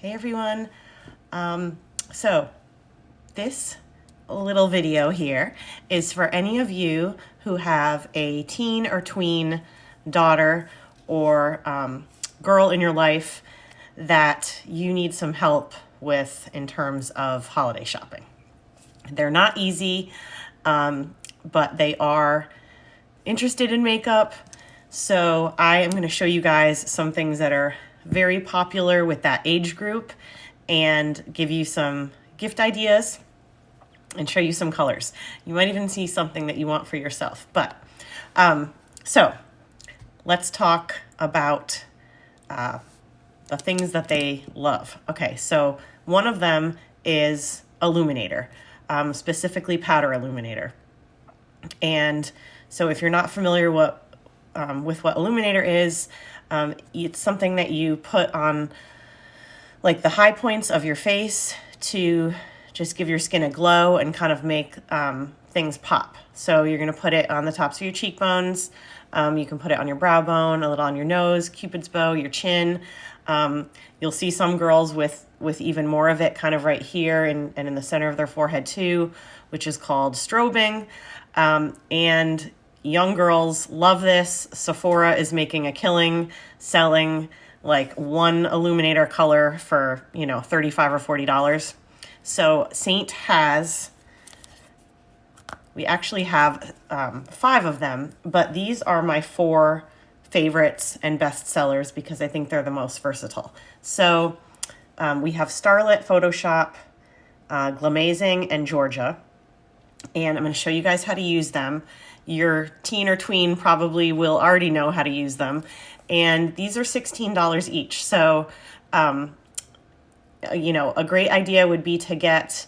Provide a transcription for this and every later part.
Hey everyone. So this little video here is for any of you who have a teen or tween daughter or girl in your life that you need some help with in terms of holiday shopping. They're not easy, but they are interested in makeup. So I am going to show you guys some things that are very popular with that age group and give you some gift ideas and show you some colors. You might even see something that you want for yourself. But so let's talk about the things that they love. Okay, so one of them is Illuminator, specifically powder Illuminator. And so if you're not familiar with what Illuminator is, it's something that you put on like the high points of your face to just give your skin a glow and kind of make things pop. So you're going to put it on the tops of your cheekbones. You can put it on your brow bone, a little on your nose, Cupid's bow, your chin. You'll see some girls with even more of it kind of right here and in the center of their forehead too, which is called strobing. And young girls love this. Sephora is making a killing selling like one Illuminator color for, $35 or $40. So Seint we actually have 5 of them, but these are my 4 favorites and best sellers because I think they're the most versatile. So we have Starlit, Photoshop, Glamazing, and Georgia. And I'm going to show you guys how to use them. Your teen or tween probably will already know how to use them. And these are $16 each. So, a great idea would be to get,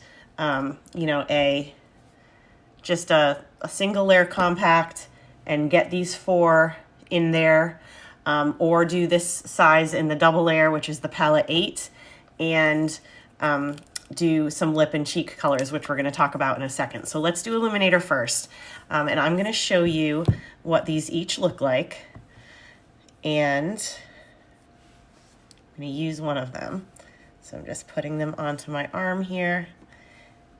just a single layer compact and get these 4 in there, or do this size in the double layer, which is the palette 8, and do some lip and cheek colors, which we're going to talk about in a second. So let's do Illuminator first. And I'm going to show you what these each look like. And I'm going to use one of them. So I'm just putting them onto my arm here.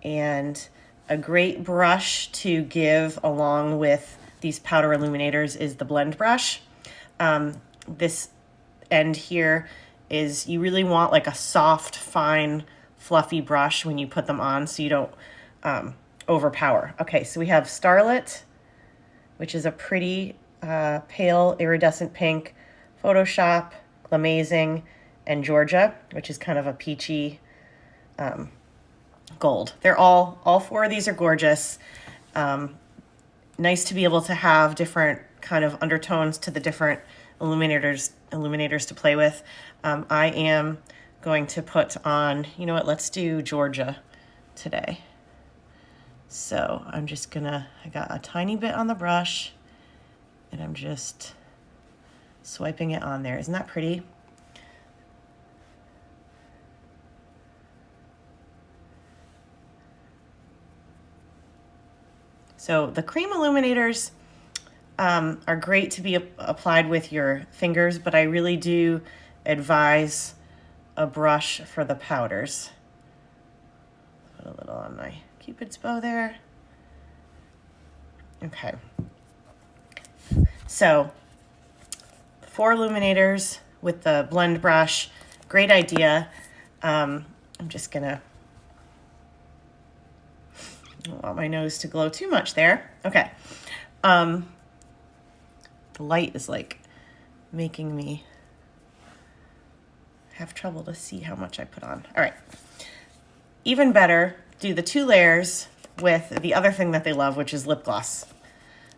And a great brush to give along with these powder illuminators is the blend brush. This end here is, you really want like a soft, fine, fluffy brush when you put them on so you don't overpower. Okay, so we have Starlit, which is a pretty pale iridescent pink, Photoshop, Glamazing, and Georgia, which is kind of a peachy gold. They're all 4 of these are gorgeous. Nice to be able to have different kind of undertones to the different illuminators to play with. I am going to put on, let's do Georgia today. So I'm just I got a tiny bit on the brush and I'm just swiping it on there. Isn't that pretty? So the cream illuminators are great to be applied with your fingers, but I really do advise a brush for the powders. Put a little on my Cupid's bow there. Okay. So 4 illuminators with the blend brush. Great idea. I'm just gonna, I don't want my nose to glow too much there. Okay. The light is like making me have trouble to see how much I put on. All right. Even better, do the 2 layers with the other thing that they love, which is lip gloss.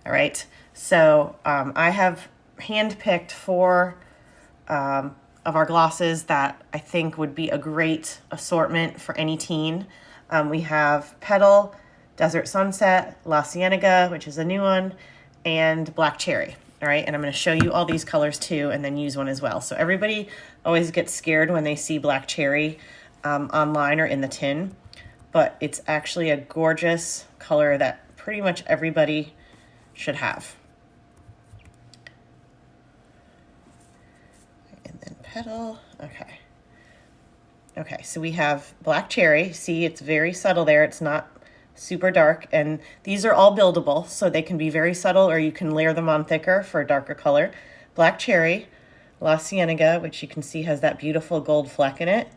All right. So I have handpicked 4 of our glosses that I think would be a great assortment for any teen. We have Petal, Desert Sunset, La Cienega, which is a new one, and Black Cherry. All right, and I'm going to show you all these colors too and then use one as well. So everybody always gets scared when they see Black Cherry online or in the tin, but it's actually a gorgeous color that pretty much everybody should have. And then Petal, okay. Okay, so we have black cherry. See, it's very subtle there. It's not super dark. And these are all buildable, so they can be very subtle, or you can layer them on thicker for a darker color. Black cherry, La Cienega, which you can see has that beautiful gold fleck in it.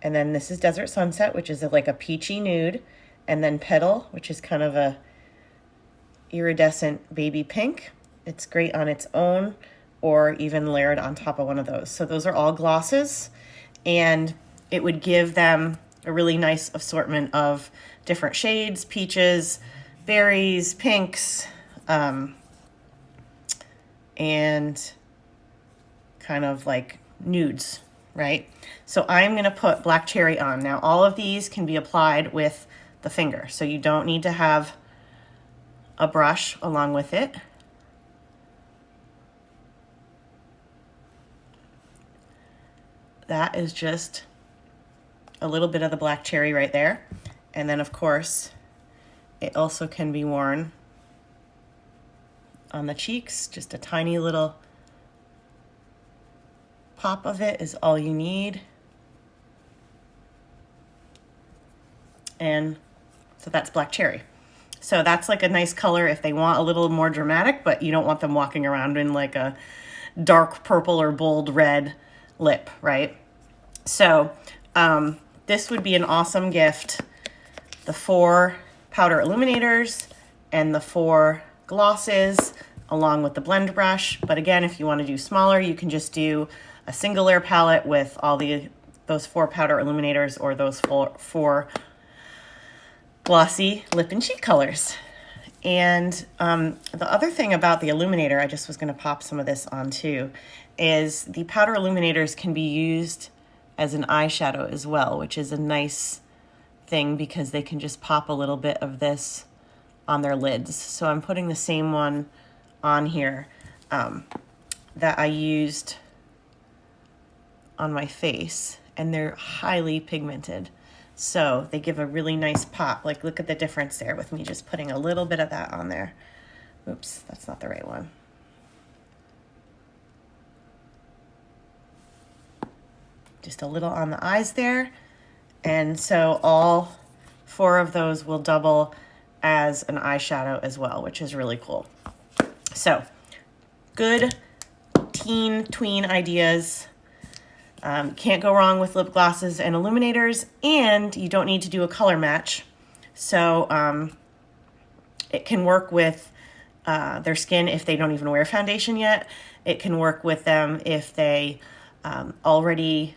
And then this is Desert Sunset, which is like a peachy nude. And then Petal, which is kind of a iridescent baby pink. It's great on its own or even layered on top of one of those. So those are all glosses, and it would give them a really nice assortment of different shades, peaches, berries, pinks, and kind of like nudes, right? So I'm gonna put black cherry on. Now all of these can be applied with the finger, so you don't need to have a brush along with it. That is just a little bit of the black cherry right there. And then of course, it also can be worn on the cheeks. Just a tiny little pop of it is all you need. And so that's black cherry. So that's like a nice color if they want a little more dramatic, but you don't want them walking around in like a dark purple or bold red lip, right? So this would be an awesome gift. The 4 powder illuminators and the 4 glosses along with the blend brush. But again, if you want to do smaller, you can just do a single layer palette with all those 4 powder illuminators or those 4 glossy lip and cheek colors. And the other thing about the Illuminator, I just was going to pop some of this on too, is the powder illuminators can be used as an eyeshadow as well, which is a nice thing because they can just pop a little bit of this on their lids. So I'm putting the same one on here that I used on my face, and they're highly pigmented. So they give a really nice pop. Like, look at the difference there with me just putting a little bit of that on there. Oops, that's not the right one. Just a little on the eyes there. And so all 4 of those will double as an eyeshadow as well, which is really cool. So good teen tween ideas. Can't go wrong with lip glosses and illuminators, and you don't need to do a color match. So it can work with their skin if they don't even wear foundation yet. It can work with them if they already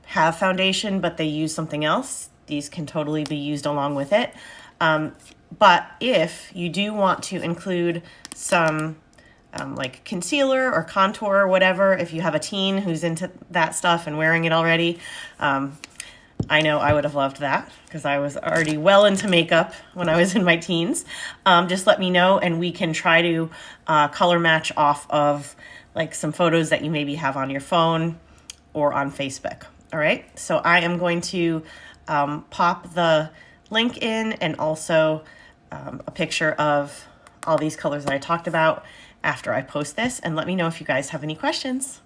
have foundation, but they use something else. These can totally be used along with it. But if you do want to include some like concealer or contour or whatever, if you have a teen who's into that stuff and wearing it already, I know I would have loved that because I was already well into makeup when I was in my teens. Just let me know and we can try to color match off of like some photos that you maybe have on your phone or on Facebook. All right, so I am going to pop the link in and also a picture of all these colors that I talked about after I post this, and let me know if you guys have any questions.